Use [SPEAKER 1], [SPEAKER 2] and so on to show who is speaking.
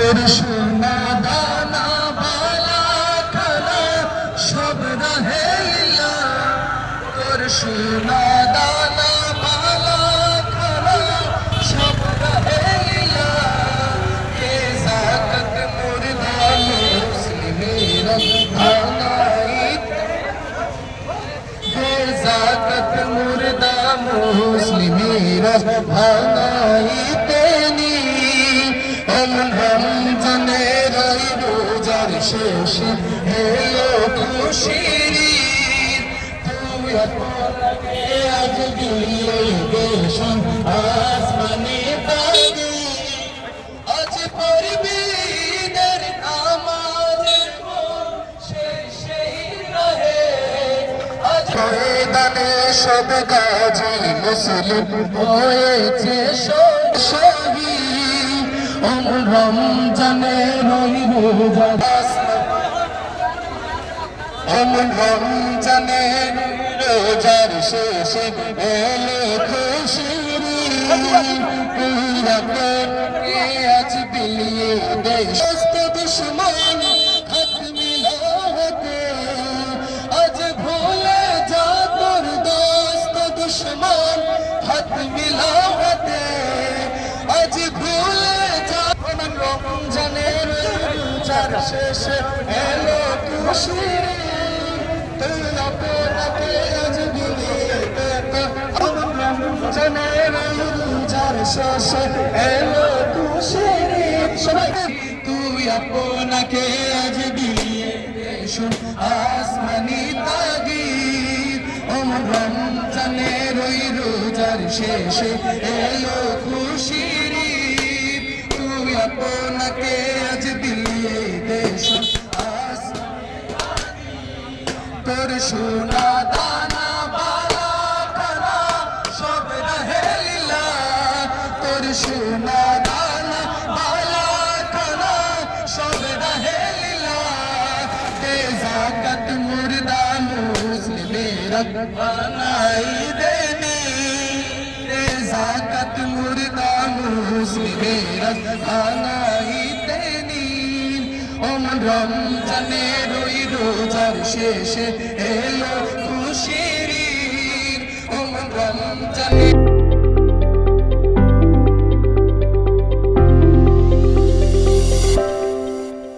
[SPEAKER 1] তোর সোনা দানা বালা খানা সব রহে লীলা, তোর সোনা দানা বালা খানা সব রহে লীলা। এ জাকাত মুর্দা মুসলিমেরা ভাঙাইতে, এ জাকাত মুর্দা মুসলিমেরা ভাঙাইতে নি। রমজানের রোজার শেষে এলো খুশির ঈদ, তুই আপনাকে আজ দিলে দেশন আসমানে তাগি। আজ পড়বি ঈদের নামাজের মন শেষেই রহে, আজ ময়দানে সব গাজী মুসলিম হয়েছে শহীদ। রমজানের রোজার, রমজানের রোজার শেষে এলো খুশির ঈদ, আজ বিলিয়ে দে সমস্ত দুশ্মন হাত মিলাতে। আজ ভুলে যা তোর দোস্ত দুশ্মন হাত মিলাতে, আজ ভুলে রমজানের রোজার শেষে এলো খুশির ঈদ, তুই আপনাকে আজ বিলিয়ে দে। রমজানের রোজার শেষে এলো খুশির ঈদ, সবাই তুই আপনাকে আজ বিলিয়ে দে আসমানি তাগিদ। রমজানের রোজার শেষে এলো খুশির ঈদ, তুই আপনাকে আজ বিলিয়ে দে তোর সোনা দানা বালা খানা সব রহে লীলা, তোর সোনা দানা বালা খানা সব রহে লীলা। এ জাকাত মুর্দা মুসলিমেরা বানাই দেনি, এ জাকাত মুর্দা মুসলিমেরা বানাই দেনি। রমজানের রোজার শেষে এলো খুশির ঈদ, রমজানের